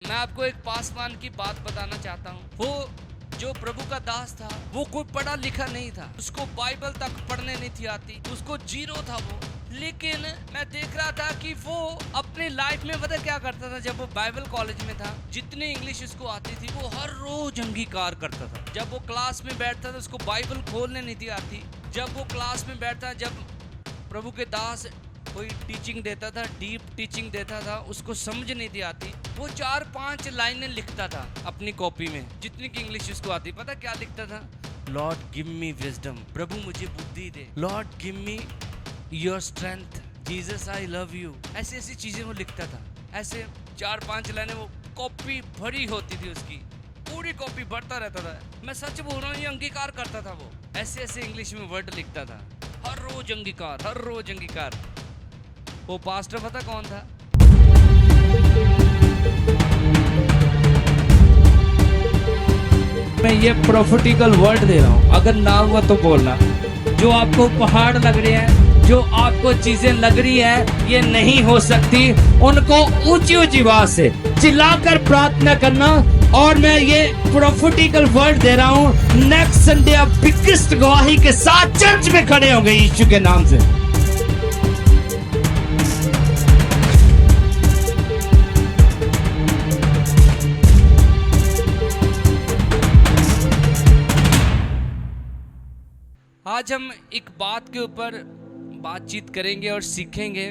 मैं आपको एक पासवान की बात बताना चाहता हूँ। वो जो प्रभु का दास था, वो कोई पढ़ा लिखा नहीं था, उसको बाइबल तक पढ़ने नहीं थी आती, उसको जीरो था वो। लेकिन मैं देख रहा था कि वो अपनी लाइफ में पता क्या करता था। जब वो बाइबल कॉलेज में था, जितनी इंग्लिश उसको आती थी वो हर रोज अंगीकार करता था। जब वो क्लास में बैठता था, उसको बाइबल खोलने नहीं थी आती। जब वो क्लास में बैठता, जब प्रभु के दास कोई टीचिंग देता था, डीप टीचिंग देता था, उसको समझ नहीं थी आती, वो 4-5 लाइनें लिखता था अपनी कॉपी में, जितनी की इंग्लिश उसको आती। पता क्या लिखता था? लॉर्ड गिव मी विजडम, प्रभु मुझे बुद्धि दे। Lord give me your strength, Jesus I love you. ऐसी ऐसी चीजें वो लिखता था। ऐसे 4-5 लाइनें, वो कॉपी भरी होती थी उसकी, पूरी कॉपी भरता रहता था। मैं सच बोल रहा हूँ, ये अंगीकार करता था वो। ऐसे ऐसे इंग्लिश में वर्ड लिखता था, हर रोज अंगीकार, हर रोज अंगीकार। वो पास्टर पता कौन था? मैं ये प्रोफेटिकल वर्ड दे रहा हूँ, अगर ना हुआ तो बोलना। जो आपको पहाड़ लग रहे हैं, जो आपको चीजें लग रही है ये नहीं हो सकती, उनको ऊंची ऊंची आवाज से चिल्लाकर प्रार्थना करना। और मैं ये प्रोफेटिकल वर्ड दे रहा हूँ, नेक्स्ट संडे आप बिगेस्ट गवाही के साथ चर्च में खड़े होंगे यीशु के नाम से। आज हम एक बात के ऊपर बातचीत करेंगे और सीखेंगे,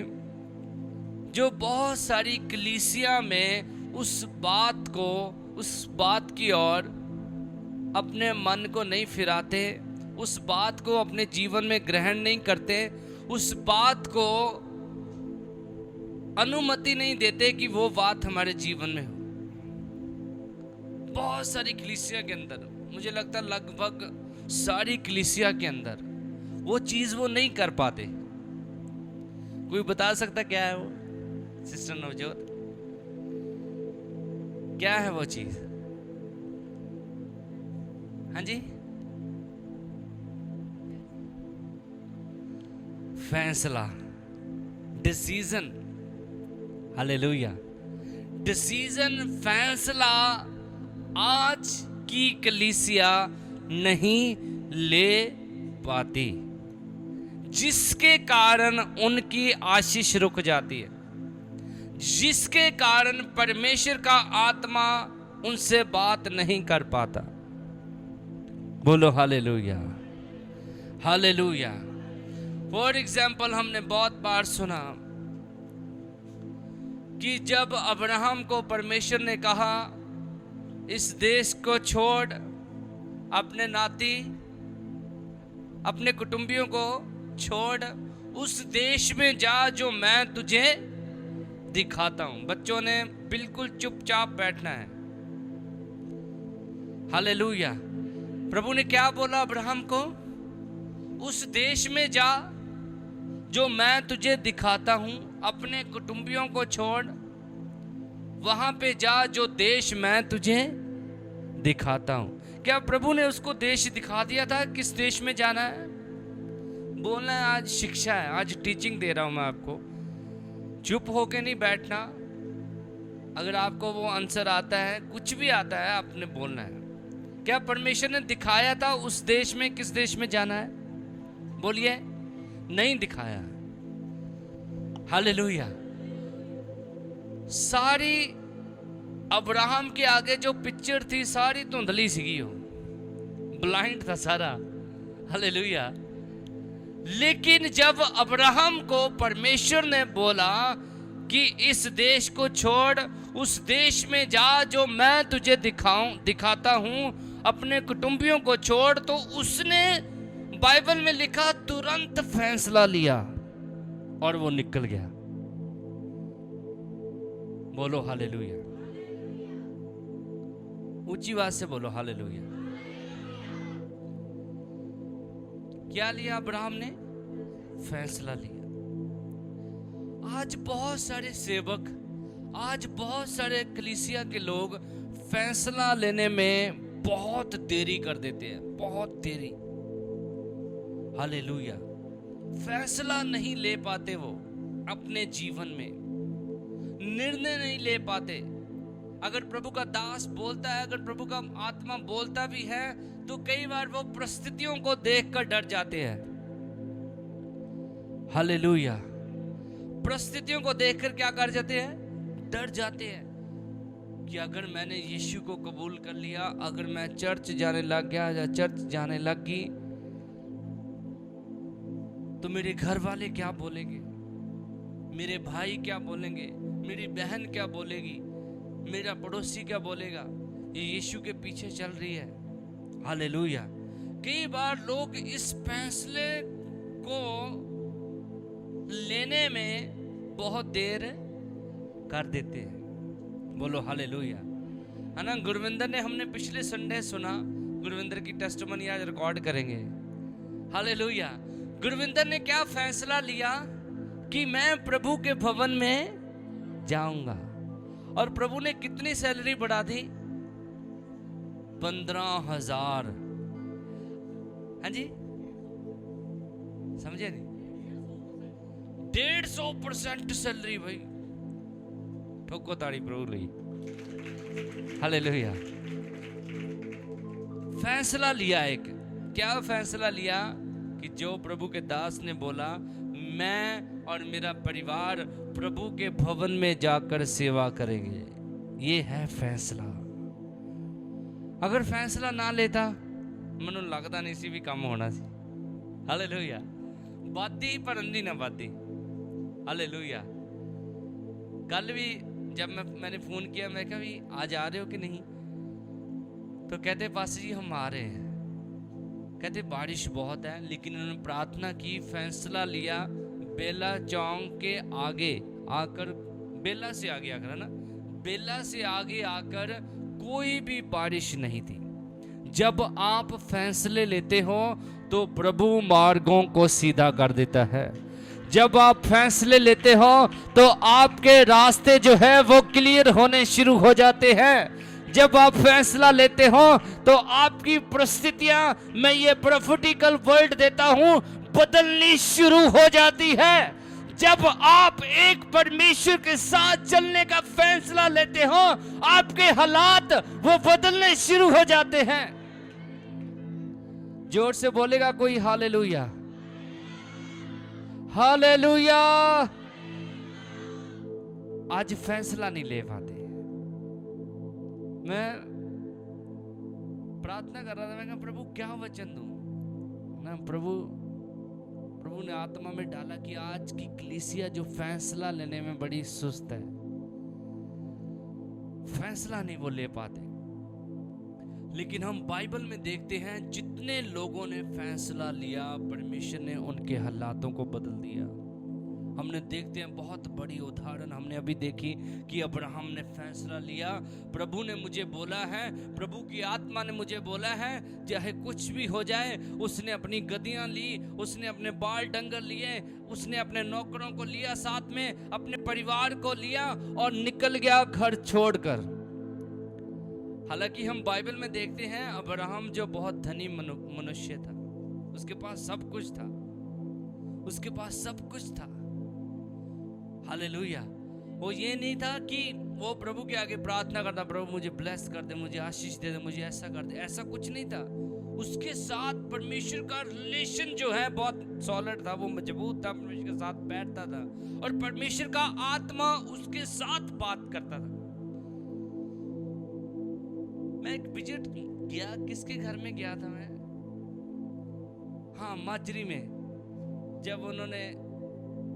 जो बहुत सारी कलीसिया में उस बात की ओर अपने मन को नहीं फिराते, उस बात को अपने जीवन में ग्रहण नहीं करते, उस बात को अनुमति नहीं देते कि वो बात हमारे जीवन में हो। बहुत सारी कलीसिया के अंदर, मुझे लगता है लगभग सारी कलीसिया के अंदर वो चीज वो नहीं कर पाते। कोई बता सकता क्या है वो? सिस्टर नवजोत, क्या है वो चीज? हाँ जी, फैसला, डिसीजन। हालेलुया। डिसीजन, फैसला आज की कलीसिया नहीं ले पाती, जिसके कारण उनकी आशीष रुक जाती है, जिसके कारण परमेश्वर का आत्मा उनसे बात नहीं कर पाता। बोलो हालेलुया, हालेलुया। फॉर एग्जाम्पल, हमने बहुत बार सुना कि जब अब्राहम को परमेश्वर ने कहा इस देश को छोड़, अपने नाती, अपने कुटुंबियों को छोड़, उस देश में जा जो मैं तुझे दिखाता हूं। बच्चों ने बिल्कुल चुपचाप बैठना है। हालेलुया। प्रभु ने क्या बोला अब्राहम को? उस देश में जा जो मैं तुझे दिखाता हूं, अपने कुटुंबियों को छोड़, वहां पे जा जो देश मैं तुझे दिखाता हूं। क्या प्रभु ने उसको देश दिखा दिया था? किस देश में जाना है बोलना है। आज शिक्षा है, आज टीचिंग दे रहा हूं मैं आपको। चुप होके नहीं बैठना। अगर आपको वो आंसर आता है, कुछ भी आता है, आपने बोलना है। क्या परमेश्वर ने दिखाया था उस देश में? किस देश में जाना है बोलिए? नहीं दिखाया। हालेलुया। सारी अब्राहम के आगे जो पिक्चर थी सारी धुंधली सी हो, ब्लाइंड था सारा। हालेलुया। लेकिन जब अब्राहम को परमेश्वर ने बोला कि इस देश को छोड़, उस देश में जा जो मैं तुझे दिखाता हूं, अपने कुटुंबियों को छोड़, तो उसने बाइबल में लिखा तुरंत फैसला लिया और वो निकल गया। बोलो हालेलुया, ऊंची आवाज से बोलो हालेलुया। क्या लिया अब्राहम ने? फैसला लिया। आज बहुत सारे सेवक, आज बहुत सारे कलीसिया के लोग फैसला लेने में बहुत देरी कर देते हैं, बहुत देरी। हालेलुया। फैसला नहीं ले पाते वो अपने जीवन में, निर्णय नहीं ले पाते। अगर प्रभु का दास बोलता है, अगर प्रभु का आत्मा बोलता भी है, तो कई बार वो परिस्थितियों को देखकर डर जाते हैं। हालेलुया। परिस्थितियों को देखकर क्या कर जाते हैं? डर जाते हैं कि अगर मैंने यीशु को कबूल कर लिया, अगर मैं चर्च जाने लग गया या चर्च जाने लग गई, तो मेरे घर वाले क्या बोलेंगे, मेरे भाई क्या बोलेंगे, मेरी बहन क्या बोलेगी, मेरा पड़ोसी क्या बोलेगा, ये यीशु के पीछे चल रही है। हालेलुया। कई बार लोग इस फैसले को लेने में बहुत देर कर देते हैं। बोलो हालेलुया, है ना। गुरविंदर ने, हमने पिछले संडे सुना, गुरविंदर की टेस्टिमनी आज रिकॉर्ड करेंगे। हालेलुया। गुरविंदर ने क्या फैसला लिया कि मैं प्रभु के भवन में जाऊंगा, और प्रभु ने कितनी सैलरी बढ़ा दी? 15,000। हाँ जी, समझे नहीं? 150% सैलरी भाई। ठोको ताड़ी प्रभु ली। हालेलुया। फैसला लिया एक, क्या फैसला लिया? कि जो प्रभु के दास ने बोला, मैं और मेरा परिवार प्रभु के भवन में जाकर सेवा करेंगे। ये है फैसला। अगर फैसला ना लेता, मनु लगता नहीं सी भी काम होना सी। हालेलुया। बादी पर अंधी ना बादी। हालेलुया। कल भी जब मैंने फोन किया, मैं कहा भी आज आ रहे हो कि नहीं, तो कहते पास्टर जी हम आ रहे हैं। कहते बारिश बहुत है, लेकिन उन्होंने प्रार्थना की, फैसला लिया, बेला चौक के आगे आकर, बेला से आगे आकर, है ना, बेला से आगे आकर कोई भी बारिश नहीं थी। जब आप फैसले लेते हो तो प्रभु मार्गों को सीधा कर देता है। जब आप फैसले लेते हो तो आपके रास्ते जो है वो क्लियर होने शुरू हो जाते हैं। जब आप फैसला लेते हो तो आपकी परिस्थितियां, मैं ये प्रोफेटिकल वर्ड देता हूं, बदलनी शुरू हो जाती है। जब आप एक परमेश्वर के साथ चलने का फैसला लेते हो, आपके हालात वो बदलने शुरू हो जाते हैं। जोर से बोलेगा कोई हालेलुया, हालेलुया। आज फैसला नहीं ले पाते। मैं प्रार्थना कर रहा था, मैं कहा प्रभु क्या वचन दूं ना। प्रभु ने आत्मा में डाला कि आज की कलीसिया जो फैसला लेने में बड़ी सुस्त है, फैसला नहीं वो ले पाते। लेकिन हम बाइबल में देखते हैं जितने लोगों ने फैसला लिया, परमेश्वर ने उनके हालातों को बदल दिया। हमने देखते हैं बहुत बड़ी उदाहरण हमने अभी देखी कि अब्राहम ने फैसला लिया, प्रभु ने मुझे बोला है, प्रभु की आत्मा ने मुझे बोला है, चाहे कुछ भी हो जाए। उसने अपनी गद्दियां ली, उसने अपने बाल डंगर लिए, उसने अपने नौकरों को लिया, साथ में अपने परिवार को लिया और निकल गया घर छोड़कर। हालांकि हम बाइबल में देखते हैं अब्राहम जो बहुत धनी मनुष्य था, उसके पास सब कुछ था, उसके पास सब कुछ था। हालेलुया। वो ये नहीं था कि वो प्रभु के आगे प्रार्थना करता, प्रभु मुझे ब्लेस कर दे, मुझे आशीष दे दे, मुझे ऐसा कर दे, ऐसा कुछ नहीं था। उसके साथ परमेश्वर का रिलेशन जो है बहुत सॉलिड था, वो मजबूत था, परमेश्वर के साथ बैठता था और परमेश्वर का आत्मा उसके साथ बात करता था। मैं एक विजिट गया, किसके घर में गया था मैं, हाँ माजरी में। जब उन्होंने,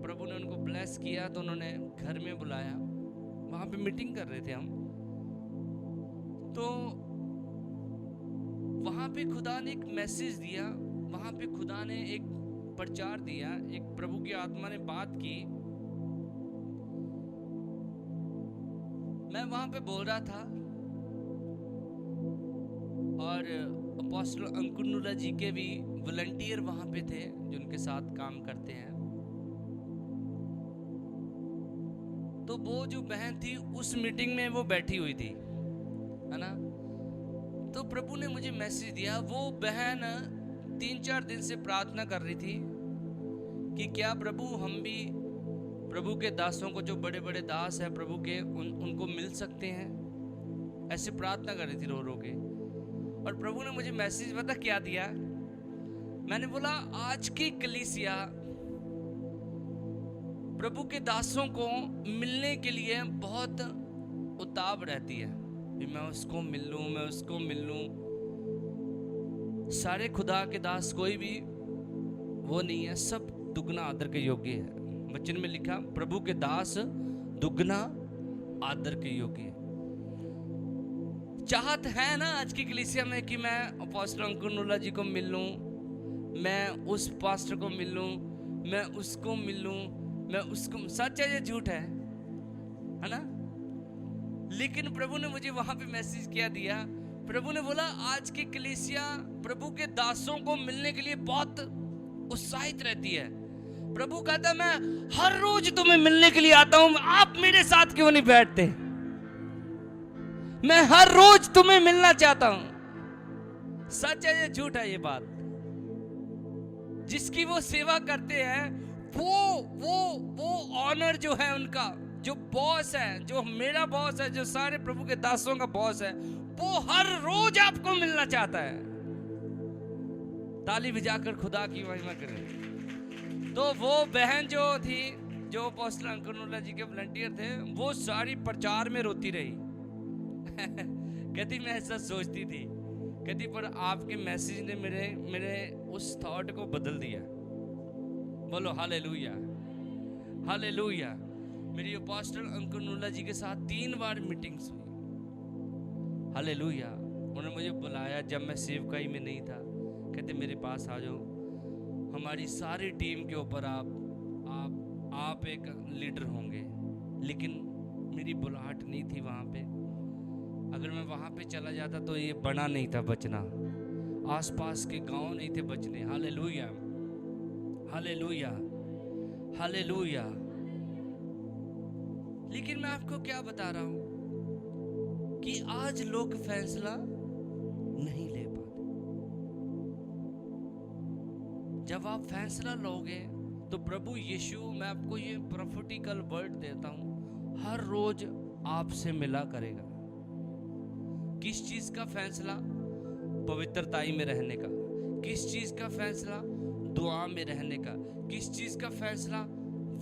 प्रभु ने उनको ब्लेस किया तो उन्होंने घर में बुलाया, वहां पे मीटिंग कर रहे थे हम। तो वहां पे खुदा ने एक मैसेज दिया, वहां पे खुदा ने एक प्रचार दिया, एक प्रभु की आत्मा ने बात की। मैं वहां पे बोल रहा था और अपोस्टल अंकुर जी के भी वॉलंटियर वहां पे थे जो उनके साथ काम करते हैं। तो वो जो बहन थी उस मीटिंग में वो बैठी हुई थी, है ना। तो प्रभु ने मुझे मैसेज दिया, वो बहन 3-4 दिन से प्रार्थना कर रही थी कि क्या प्रभु हम भी प्रभु के दासों को, जो बड़े बड़े दास हैं प्रभु के, उनको मिल सकते हैं। ऐसे प्रार्थना कर रही थी रो रो के। और प्रभु ने मुझे मैसेज पता क्या दिया? मैंने बोला आज की कलीसिया प्रभु के दासों को मिलने के लिए बहुत उताव रहती है कि मैं उसको मिल लूं, मैं उसको मिल लूं। सारे खुदा के दास कोई भी वो नहीं है, सब दुगना आदर के योग्य है। वचन में लिखा प्रभु के दास दुगना आदर के योग्य है। चाहत है ना आज की कलीसिया में कि मैं पास्टर अंकुर नूला जी को मिल लूं, मैं उस पास्टर को मिल लूं, मैं उसको मिल लूं, मैं उसको। सच है ये झूठ है ना? लेकिन प्रभु ने मुझे वहां पे मैसेज क्या दिया? प्रभु ने बोला आज की कलीसिया प्रभु के दासों को मिलने के लिए बहुत उत्साहित रहती है। प्रभु कहता मैं हर रोज तुम्हें मिलने के लिए आता हूं, आप मेरे साथ क्यों नहीं बैठते? मैं हर रोज तुम्हें मिलना चाहता हूं। सच है ये झूठ है ये बात? जिसकी वो सेवा करते हैं वो ऑनर जो है उनका, जो बॉस है, जो मेरा बॉस है, जो सारे प्रभु के दासों का बॉस है, वो हर रोज आपको मिलना चाहता है। ताली बजाकर खुदा की महिमा करें। तो वो बहन जो थी, जो पास्टर अंकुर नूला जी के वॉलंटियर थे, वो सारी प्रचार में रोती रही। कहती मैं ऐसा सोचती थी, कहती पर आपके मैसेज ने मेरे उस थॉट को बदल दिया। बोलो हालेलुया, हालेलुया। मेरी पास्टर अंकुर नूला जी के साथ 3 बार मीटिंग्स हुई। हालेलुया। उन्होंने मुझे बुलाया जब मैं सेवकाई में नहीं था। कहते मेरे पास आ जाओ, हमारी सारी टीम के ऊपर आप एक लीडर होंगे। लेकिन मेरी बुलाहट नहीं थी वहाँ पे। अगर मैं वहाँ पे चला जाता तो ये बना नहीं था बचना, आसपास के गांव नहीं थे बचने। Hallelujah, hallelujah, hallelujah. लेकिन मैं आपको क्या बता रहा हूं कि आज लोग फैसला नहीं ले पाते। जब आप फैसला लोगे तो प्रभु यीशु, मैं आपको ये प्रोफेटिकल वर्ड देता हूं, हर रोज आपसे मिला करेगा। किस चीज का फैसला? पवित्रताई में रहने का। किस चीज का फैसला? दुआ में रहने का। किस चीज का फैसला?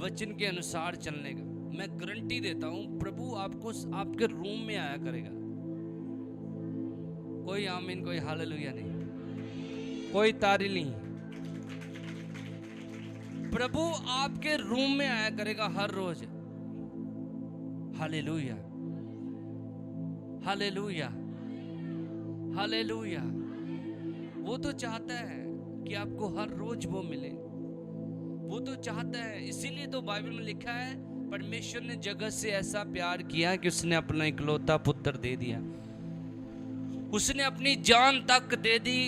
वचन के अनुसार चलने का। मैं गारंटी देता हूं प्रभु आपको आपके रूम में आया करेगा। कोई आमीन, कोई हालेलुया नहीं, कोई तारीफ नहीं। प्रभु आपके रूम में आया करेगा हर रोज। Hallelujah, hallelujah, hallelujah. वो तो चाहता है कि आपको हर रोज वो मिले, वो तो चाहता है। इसीलिए तो बाइबल में लिखा है परमेश्वर ने जगत से ऐसा प्यार किया कि उसने अपना इकलौता पुत्र दे दिया। उसने अपनी जान तक दे दी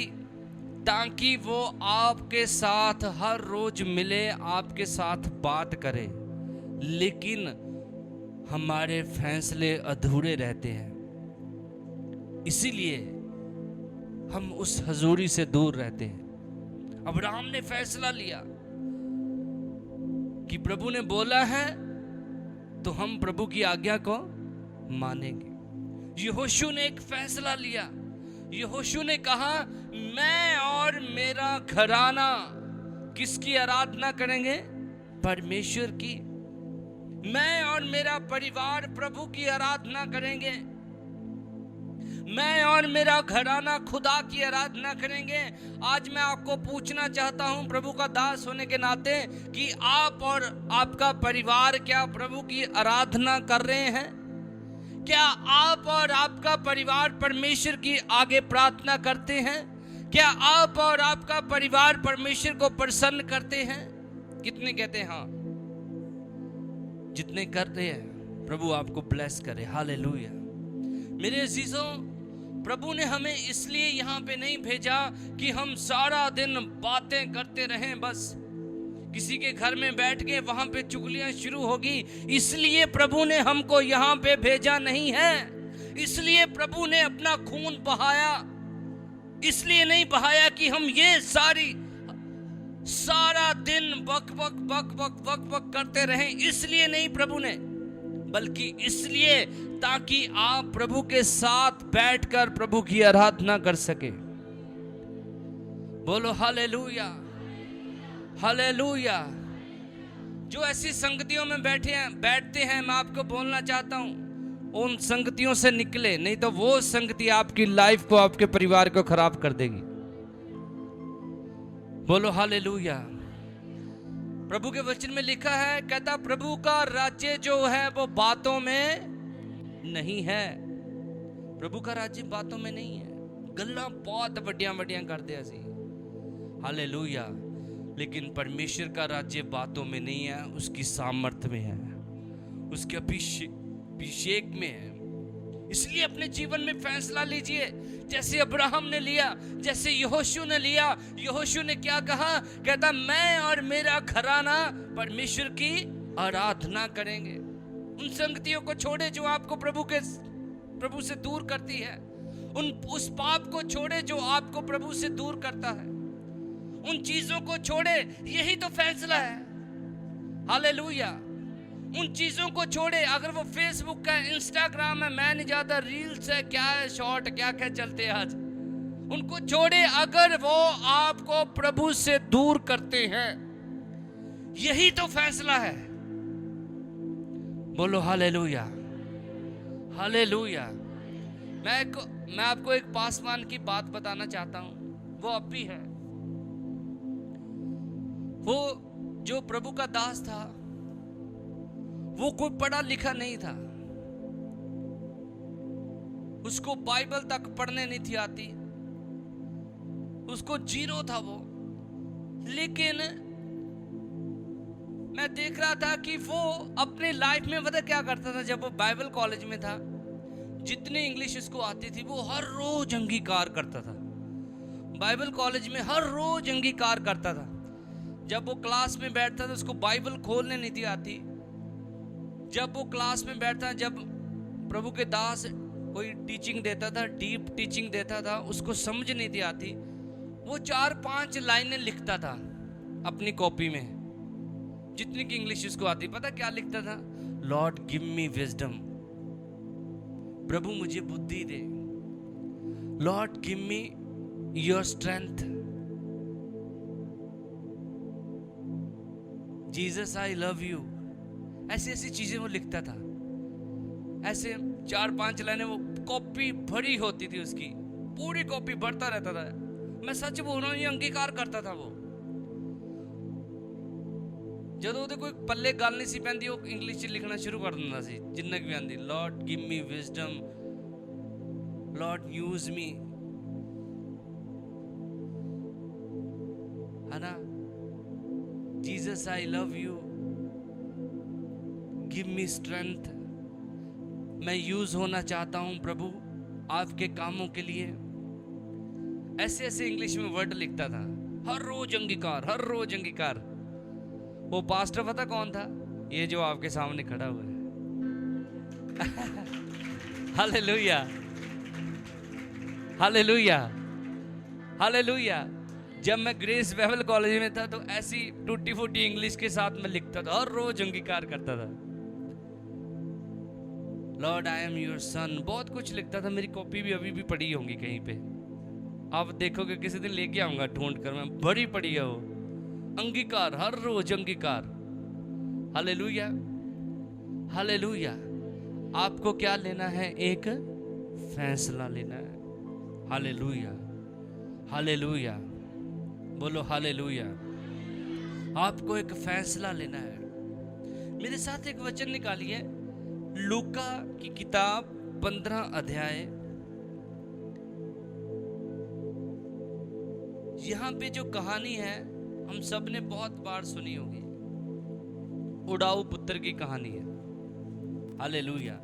ताकि वो आपके साथ हर रोज मिले, आपके साथ बात करे। लेकिन हमारे फैसले अधूरे रहते हैं, इसीलिए हम उस हजूरी से दूर रहते हैं। अब्राहम ने फैसला लिया कि प्रभु ने बोला है तो हम प्रभु की आज्ञा को मानेंगे। यहोशू ने एक फैसला लिया। यहोशू ने कहा मैं और मेरा घराना किसकी आराधना करेंगे? परमेश्वर की। मैं और मेरा परिवार प्रभु की आराधना करेंगे। मैं और मेरा घराना खुदा की आराधना करेंगे। आज मैं आपको पूछना चाहता हूं प्रभु का दास होने के नाते कि आप और आपका परिवार क्या प्रभु की आराधना कर रहे हैं? क्या आप और आपका परिवार परमेश्वर की आगे प्रार्थना करते हैं? क्या आप और आपका परिवार परमेश्वर को प्रसन्न करते हैं? कितने कहते हैं हाँ? जितने करते हैं प्रभु आपको ब्लेस करे। हालेलुया। मेरे अजीजों, प्रभु ने हमें इसलिए यहाँ पे नहीं भेजा कि हम सारा दिन बातें करते रहें, बस किसी के घर में बैठ के वहां पे चुगलियां शुरू होगी। इसलिए प्रभु ने हमको यहाँ पे भेजा नहीं है। इसलिए प्रभु ने अपना खून बहाया, इसलिए नहीं बहाया कि हम ये सारा दिन बक बक बक बक बक बक करते रहें। इसलिए नहीं प्रभु ने, बल्कि इसलिए ताकि आप प्रभु के साथ बैठकर प्रभु की आराधना कर सके। बोलो हालेलुया, हालेलुया। जो ऐसी संगतियों में बैठते हैं, मैं आपको बोलना चाहता हूं, उन संगतियों से निकले, नहीं तो वो संगति आपकी लाइफ को, आपके परिवार को खराब कर देगी। बोलो हालेलुया। प्रभु के वचन में लिखा है, कहता प्रभु का राज्य जो है वो बातों में नहीं है। प्रभु का राज्य बातों में नहीं है। गल्ला बहुत वड्डियां वड्डियां करते हैं सी, हालेलुया। लेकिन परमेश्वर का राज्य बातों में नहीं है, उसकी सामर्थ्य में है, उसके अभिषेक में है। इसलिए अपने जीवन में फैसला लीजिए, जैसे अब्राहम ने लिया, जैसे यहोशू ने लिया। यहोशू ने क्या कहा? कहता मैं और मेरा घराना परमेश्वर की आराधना करेंगे। उन संगतियों को छोड़े जो आपको प्रभु से दूर करती है। उस पाप को छोड़े जो आपको प्रभु से दूर करता है। उन चीजों को छोड़े, यही तो फैसला है। हालेलुया। उन चीजों को छोड़े, अगर वो फेसबुक है, इंस्टाग्राम है, मैं नहीं जाता, रील्स है, क्या है, शॉर्ट क्या क्या चलते हैं आज, उनको छोड़े। अगर वो आपको प्रभु से दूर करते हैं, यही तो फैसला है। बोलो हालेलुया, हालेलुया। मैं आपको एक पासवान की बात बताना चाहता हूं, वो अब भी है। वो जो प्रभु का दास था, वो कोई पढ़ा लिखा नहीं था, उसको बाइबल तक पढ़ने नहीं थी आती, उसको जीरो था वो। लेकिन मैं देख रहा था कि वो अपने लाइफ में पता क्या करता था। जब वो बाइबल कॉलेज में था, जितनी इंग्लिश उसको आती थी वो हर रोज अंगीकार करता था। बाइबल कॉलेज में हर रोज अंगीकार करता था। जब वो क्लास में बैठता था, उसको बाइबल खोलने नहीं थी आती। जब वो क्लास में बैठता, जब प्रभु के दास कोई टीचिंग देता था, डीप टीचिंग देता था, उसको समझ नहीं थी आती, वो 4-5 लाइनें लिखता था अपनी कॉपी में, जितनी की इंग्लिश उसको आती। पता क्या लिखता था? लॉर्ड गिव मी विजडम, प्रभु मुझे बुद्धि दे। Lord give me your strength, Jesus I love you. ऐसी ऐसी चीजें वो लिखता था। ऐसे 4-5 लाइनें, वो कॉपी भरी होती थी उसकी, पूरी कॉपी भरता रहता था। मैं सच बोल रहा हूं, ये अंगीकार करता था वो। जब ਉਹਦੇ कोई पल्ले गल नहीं सी पैंदी, वो इंग्लिश च लिखना शुरू कर दिंदा सी, जिन्ना भी आंदी। Lord give me wisdom, Lord use me, है ना। Jesus I love you, give me strength. मैं यूज होना चाहता हूं प्रभु आपके कामों के लिए। ऐसे ऐसे इंग्लिश में वर्ड लिखता था। हर रोज अंगीकार, हर रोज अंगीकार। वो पास्टर पता कौन था? ये जो आपके सामने खड़ा हुआ है। Hallelujah, hallelujah, hallelujah. जब मैं ग्रेस बाइबल कॉलेज में था, तो ऐसी टूटी फूटी इंग्लिश के साथ में लिखता था, हर रोज अंगीकार करता था। Lord I am your son, बहुत कुछ लिखता था। मेरी कॉपी भी अभी भी पड़ी होंगी कहीं पे, आप देखोगे, किसी दिन लेके आऊंगा ढूंढ कर, मैं बड़ी पड़ी है वो। अंगीकार, हर रोज अंगीकार। Hallelujah, hallelujah. आपको क्या लेना है? एक फैसला लेना है। Hallelujah, hallelujah. बोलो हालेलुया। आपको एक फैसला लेना है। मेरे साथ एक वचन निकालिए, लूका की किताब 15 अध्याय। यहां पे जो कहानी है, हम सब ने बहुत बार सुनी होगी। उड़ाऊ पुत्र की कहानी है। हालेलुया।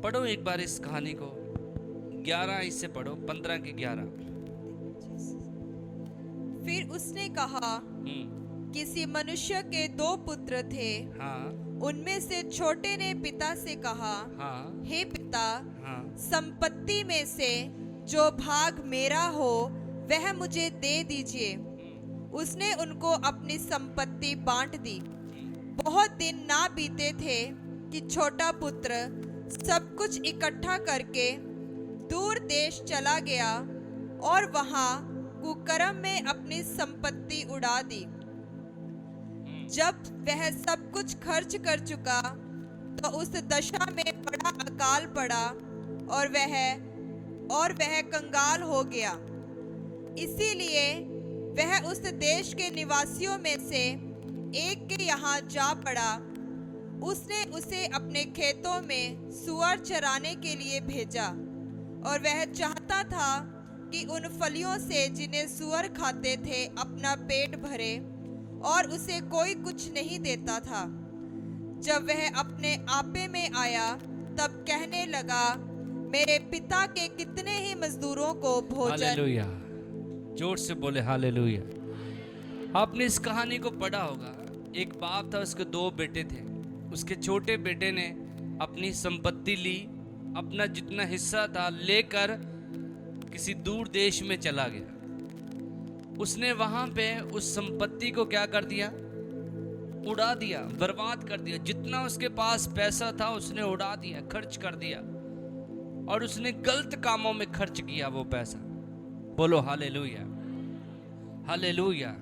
पढ़ो एक बार इस कहानी को, 11 इससे पढ़ो, 15 के 11। फिर उसने कहा, किसी मनुष्य के 2 पुत्र थे। हाँ। उनमें से छोटे ने पिता से कहा, हाँ। हे पिता, हाँ। संपत्ति में से जो भाग मेरा हो वह मुझे दे दीजिए। उसने उनको अपनी संपत्ति बांट दी। बहुत दिन ना बीते थे कि छोटा पुत्र सब कुछ इकट्ठा करके दूर देश चला गया और वहां कुकर्म में अपनी संपत्ति उड़ा दी। जब वह सब कुछ खर्च कर चुका तो उस दशा में बड़ा अकाल पड़ा और वह कंगाल हो गया। इसीलिए वह उस देश के निवासियों में से एक के यहाँ जा पड़ा। उसने उसे अपने खेतों में सूअर चराने के लिए भेजा और वह चाहता था कि उन फलियों से जिन्हें सूअर खाते थे अपना पेट भरे, और उसे कोई कुछ नहीं देता था। जब वह अपने आपे में आया तब कहने लगा, मेरे पिता के कितने ही मजदूरों को भोजन। हालेलुया, जोर से बोले हालेलुया। आपने इस कहानी को पढ़ा होगा। एक बाप था, उसके दो बेटे थे। उसके छोटे बेटे ने अपनी संपत्ति ली, अपना जितना हिस्सा था लेकर किसी दूर देश में चला गया। उसने वहां पे उस संपत्ति को क्या कर दिया? उड़ा दिया, बर्बाद कर दिया। जितना उसके पास पैसा था उसने उड़ा दिया, खर्च कर दिया, और उसने गलत कामों में खर्च किया वो पैसा। बोलो हालेलुया, हालेलुया।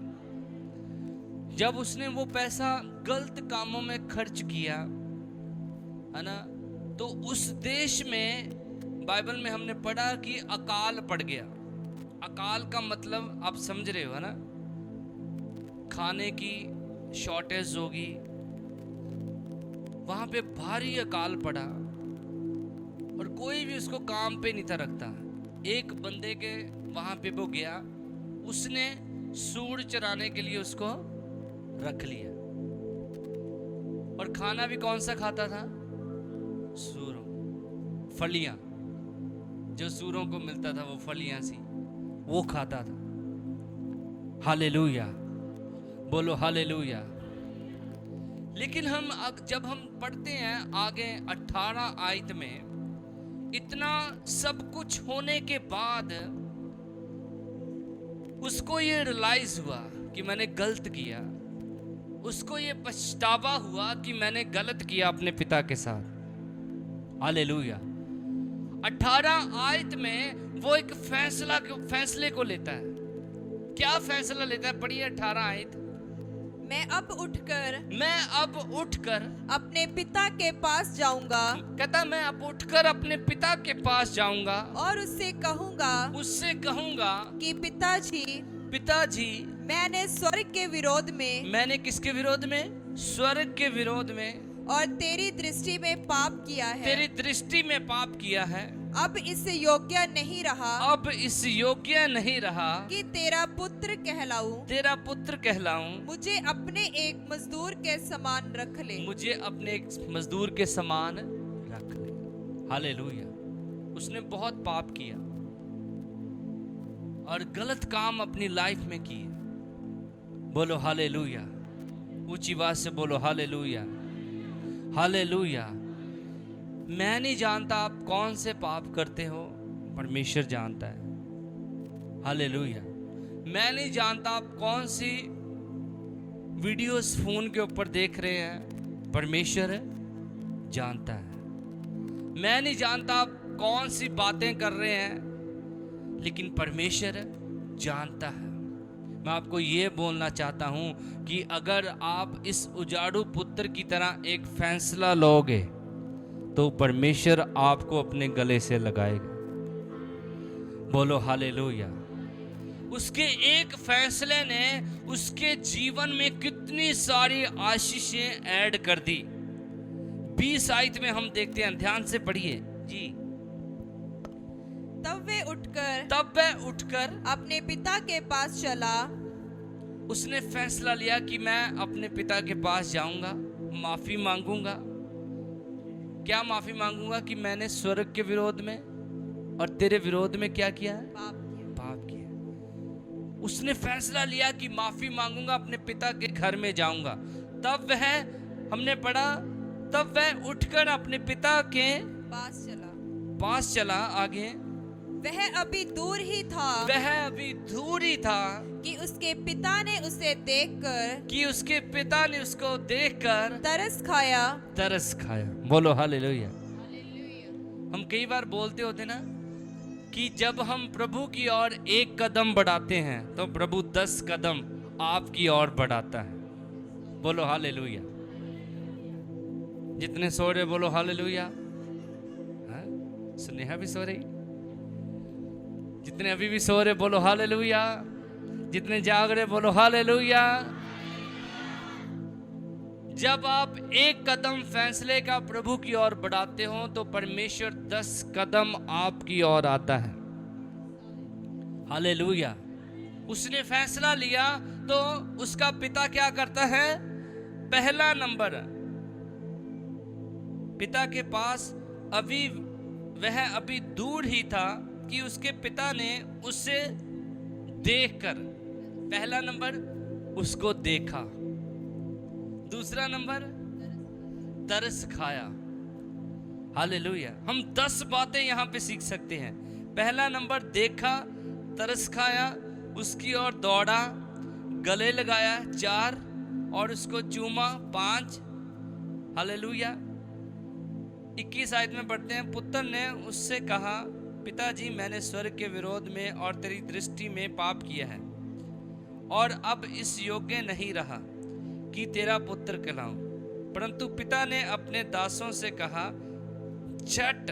जब उसने वो पैसा गलत कामों में खर्च किया, है ना, तो उस देश में बाइबल में हमने पढ़ा कि अकाल पड़ गया। अकाल का मतलब आप समझ रहे हो ना, खाने की शॉर्टेज होगी। वहां पे भारी अकाल पड़ा और कोई भी उसको काम पे नहीं था रखता। एक बंदे के वहां पे वो गया, उसने सूर चराने के लिए उसको रख लिया, और खाना भी कौन सा खाता था? सूरों, फलियां, जो सूरों को मिलता था वो फलियां सी वो खाता था। हालेलुया, बोलो हालेलुया। लेकिन जब हम पढ़ते हैं आगे 18 आयत में, इतना सब कुछ होने के बाद उसको ये रियलाइज हुआ कि मैंने गलत किया। उसको ये पछतावा हुआ कि मैंने गलत किया अपने पिता के साथ। हालेलुया। 18 आयत में वो एक फैसले को लेता है। क्या फैसला लेता है? पढ़िए 18 आयत। मैं अब उठकर अपने पिता के पास जाऊंगा। कहता मैं अब उठकर अपने पिता के पास जाऊंगा और उससे कहूंगा कि पिताजी, मैंने स्वर्ग के विरोध में, मैंने किसके विरोध में? स्वर्ग के विरोध में और तेरी दृष्टि में पाप किया है। तेरी दृष्टि में पाप किया है। अब इस योग्य नहीं रहा कि तेरा पुत्र कहलाऊं। मुझे अपने एक मजदूर के समान रख ले। हालेलुया। उसने बहुत पाप किया और गलत काम अपनी लाइफ में किए। बोलो हालेलुया, ऊंची आवाज से बोलो हालेलुया, हालेलुया। मैं नहीं जानता आप कौन से पाप करते हो, परमेश्वर जानता है। हालेलुया। मैं नहीं जानता आप कौन सी वीडियोस फोन के ऊपर देख रहे हैं, परमेश्वर जानता है। मैं नहीं जानता आप कौन सी बातें कर रहे हैं, लेकिन परमेश्वर जानता है। मैं आपको ये बोलना चाहता हूं कि अगर आप इस उजाड़ू पुत्र की तरह एक फैसला लोगे तो परमेश्वर आपको अपने गले से लगाएगा। बोलो हालेलुया। उसके एक फैसले ने उसके जीवन में कितनी सारी आशीषें ऐड कर दी। 20 आयत में हम देखते हैं, ध्यान से पढ़िए जी। तब वह उठकर अपने पिता के पास चला। उसने फैसला लिया कि मैं अपने पिता के पास जाऊंगा, माफी मांगूंगा। क्या माफी मांगूंगा? कि मैंने स्वर्ग के विरोध में और तेरे विरोध में क्या किया है? पाप किया। उसने फैसला लिया कि माफी मांगूंगा, अपने पिता के घर में जाऊंगा। तब हमने पढ़ा, तब वह उठकर अपने पिता के पास चला। आगे वह अभी दूर ही था वह अभी दूर ही था कि उसके पिता ने उसे देखकर कि उसके पिता ने उसको देखकर तरस खाया। बोलो हालेलुया। हम कई बार बोलते होते ना कि जब हम प्रभु की ओर एक कदम बढ़ाते हैं तो प्रभु 10 कदम आपकी ओर बढ़ाता है। बोलो हालेलुया। जितने सो रहे बोलो हालेलुया। हाँ? स्नेहा भी सो रही, जितने अभी भी सो रहे बोलो हालेलुया, जितने जाग रहे बोलो हालेलुया। जब आप एक कदम फैसले का प्रभु की ओर बढ़ाते हो तो परमेश्वर 10 कदम आपकी ओर आता है। हालेलुया। उसने फैसला लिया तो उसका पिता क्या करता है? पहला नंबर, पिता के पास वह अभी दूर ही था कि उसके पिता ने उससे देखकर, पहला नंबर उसको देखा, दूसरा नंबर तरस खाया। हालेलुया। हम 10 बातें यहां पे सीख सकते हैं। पहला नंबर देखा, तरस खाया, उसकी ओर दौड़ा, गले लगाया 4 और उसको चूमा 5। हालेलुया। 21 आयत में पढ़ते हैं, पुत्र ने उससे कहा, पिताजी मैंने स्वर्ग के विरोध में और तेरी दृष्टि में पाप किया है और अब इस योग्य नहीं रहा कि तेरा पुत्र कहलाऊं। परंतु पिता ने अपने दासों से कहा, झट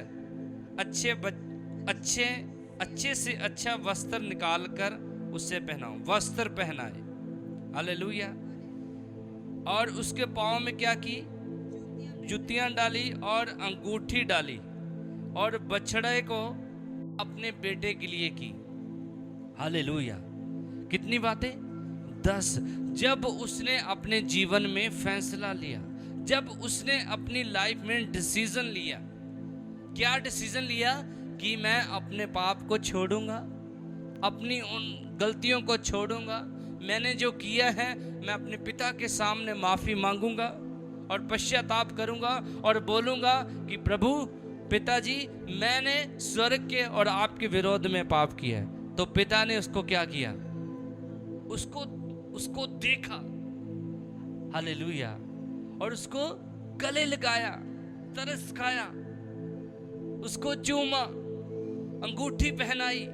अच्छे से अच्छा वस्त्र निकालकर उससे पहनाओ। वस्त्र पहनाए। हालेलुया। और उसके पांव में क्या की? जुतियां डाली और अंगूठी डाली और बछड़े को अपने बेटे के लिए की। हालेलुया। कितनी बातें? 10। जब उसने अपने जीवन में फैसला लिया, जब उसने अपनी लाइफ में डिसीजन लिया, क्या डिसीजन लिया? कि मैं अपने पाप को छोड़ूंगा, अपनी उन गलतियों को छोड़ूंगा, मैंने जो किया है मैं अपने पिता के सामने माफी मांगूंगा और पश्चाताप करूंगा और बोलूंगा कि प्रभु पिताजी मैंने स्वर्ग के और आपके विरोध में पाप किया है। तो पिता ने उसको क्या किया? उसको देखा। हालेलुया। और उसको गले लगाया, तरस खाया, उसको चूमा, अंगूठी पहनाई।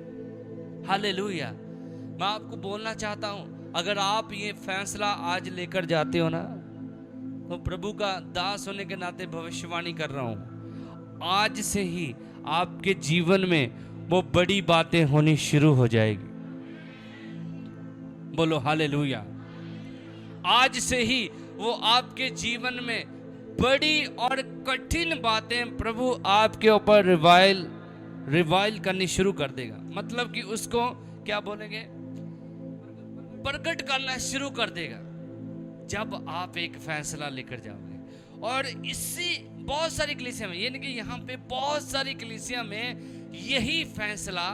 हालेलुया। मैं आपको बोलना चाहता हूं, अगर आप ये फैसला आज लेकर जाते हो ना, तो प्रभु का दास होने के नाते भविष्यवाणी कर रहा हूं, आज से ही आपके जीवन में वो बड़ी बातें होनी शुरू हो जाएगी। बोलो हालेलुया। आज से ही वो आपके जीवन में बड़ी और कठिन बातें प्रभु आपके ऊपर रिवाइल करनी शुरू कर देगा। मतलब कि उसको क्या बोलेंगे? प्रकट करना शुरू कर देगा जब आप एक फैसला लेकर जाओगे। और इससे बहुत सारी कलीसिया में, यानी कि यहाँ पे बहुत सारी कलीसिया में यही फैसला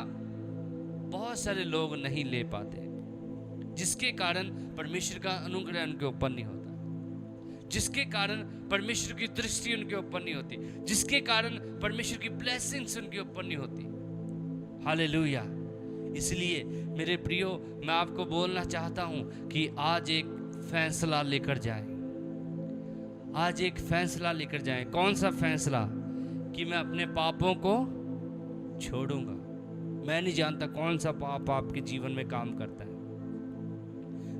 बहुत सारे लोग नहीं ले पाते, जिसके कारण परमेश्वर का अनुग्रह उनके ऊपर नहीं होता, जिसके कारण परमेश्वर की दृष्टि उनके ऊपर नहीं होती, जिसके कारण परमेश्वर की ब्लेसिंग्स उनके ऊपर नहीं होती। हालेलुया। इसलिए मेरे प्रियो, मैं आपको बोलना चाहता हूं कि आज एक फैसला लेकर जाएं। आज एक फैसला लेकर जाएं। कौन सा फैसला? कि मैं अपने पापों को छोड़ूंगा। मैं नहीं जानता कौन सा पाप आपके जीवन में काम करता है,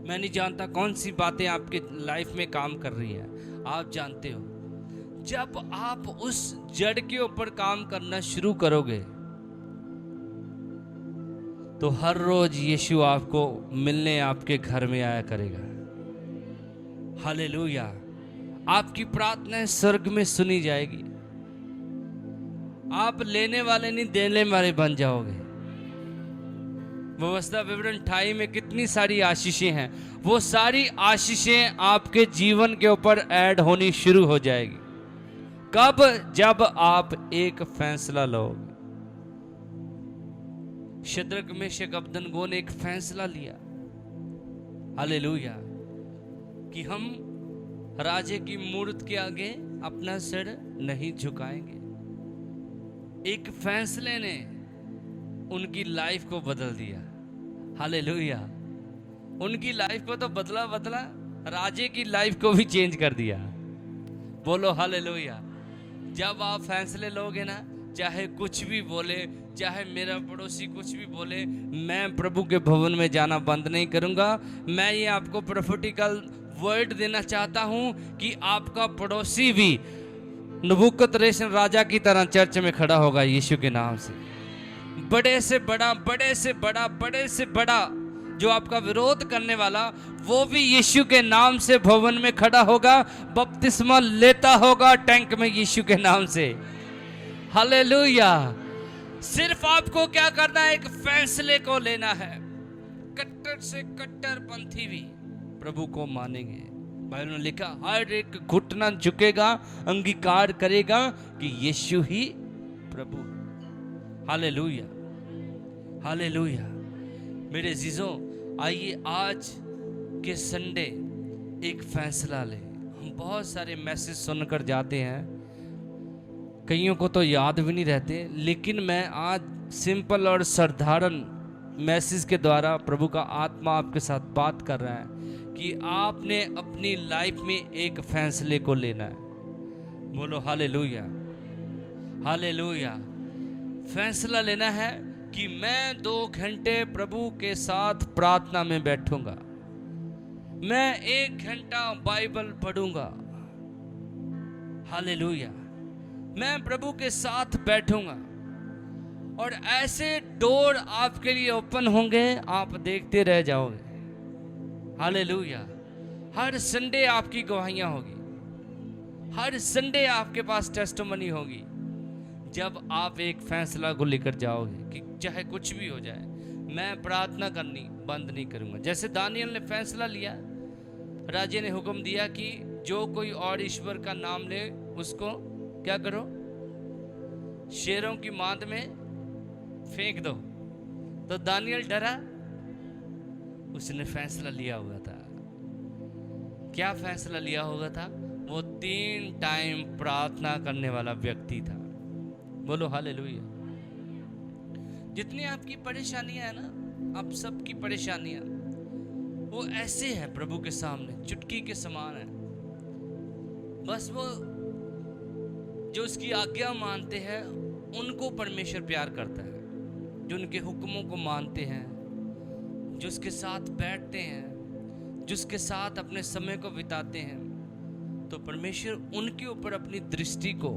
मैं नहीं जानता कौन सी बातें आपके लाइफ में काम कर रही है। आप जानते हो, जब आप उस जड़ के ऊपर काम करना शुरू करोगे तो हर रोज यीशु आपको मिलने आपके घर में आया करेगा। हालेलुया। आपकी प्रार्थनाएं स्वर्ग में सुनी जाएगी। आप लेने वाले नहीं, देने वाले बन जाओगे। व्यवस्था विवरण 28 में कितनी सारी आशीषें हैं, वो सारी आशीषें आपके जीवन के ऊपर ऐड होनी शुरू हो जाएगी। कब? जब आप एक फैसला लोगे। शद्रक मेशक अबेदनगो ने एक फैसला लिया। हालेलुया। कि हम राजे की मूर्त के आगे अपना सिर नहीं झुकाएंगे। एक फैसले ने उनकी लाइफ को बदल दिया। हालेलुया। उनकी लाइफ को तो बदला, राजे की लाइफ को भी चेंज कर दिया। बोलो हालेलुया। जब आप फैसले लोगे ना, चाहे कुछ भी बोले, चाहे मेरा पड़ोसी कुछ भी बोले, मैं प्रभु के भवन में जाना बंद नहीं करूंगा। मैं ये आपको प्रोफेटिकल वर्ड देना चाहता हूं कि आपका पड़ोसी भी नबूकदनेस्सर राजा की तरह चर्च में खड़ा होगा यीशु के नाम से। बड़े से बड़ा, बड़े से बड़ा, बड़े से बड़ा जो आपका विरोध करने वाला, वो भी यीशु के नाम से भवन में खड़ा होगा, बपतिस्मा लेता होगा टैंक में यीशु के नाम से। हालेलुया। सिर्फ आपको क्या करना है? एक फैसले को लेना है। कट्टर से कट्टरपंथी भी प्रभु को मानेंगे। बाइबल में लिखा, हर एक घुटना झुकेगा, अंगीकार करेगा कि यीशु ही प्रभु। Hallelujah, hallelujah. मेरे अजीजों, आइए आज के संडे एक फैसला लें। हम बहुत सारे मैसेज सुनकर जाते हैं, कईयों को तो याद भी नहीं रहते, लेकिन मैं आज सिंपल और साधारण मैसेज के द्वारा प्रभु का आत्मा आपके साथ बात कर रहा है कि आपने अपनी लाइफ में एक फैसले को लेना है। बोलो हालेलुया, हालेलुया। फैसला लेना है कि मैं 2 घंटे प्रभु के साथ प्रार्थना में बैठूंगा, मैं 1 घंटा बाइबल पढ़ूंगा। हालेलुया। मैं प्रभु के साथ बैठूंगा और ऐसे डोर आपके लिए ओपन होंगे, आप देखते रह जाओगे। हालेलुया। हर संडे आपकी गवाहियां होगी, हर संडे आपके पास टेस्टिमनी होगी, जब आप एक फैसला को लेकर जाओगे कि चाहे कुछ भी हो जाए, मैं प्रार्थना करनी बंद नहीं करूंगा। जैसे दानियल ने फैसला लिया, राजे ने हुक्म दिया कि जो कोई और ईश्वर का नाम ले उसको क्या करो? शेरों की मांद में फेंक दो। तो दानियल डरा, उसने फैसला लिया हुआ था। क्या फैसला लिया होगा था? वो 3 टाइम प्रार्थना करने वाला व्यक्ति था। बोलो हालेलुया। जितनी आपकी परेशानियां है ना, आप सबकी परेशानियां वो ऐसे है प्रभु के सामने, चुटकी के समान है। बस वो जो उसकी आज्ञा मानते हैं उनको परमेश्वर प्यार करता है, जो उनके हुक्मों को मानते हैं, जो उसके साथ बैठते हैं, जो उसके साथ अपने समय को बिताते हैं, तो परमेश्वर उनके ऊपर अपनी दृष्टि को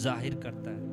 जाहिर करता है।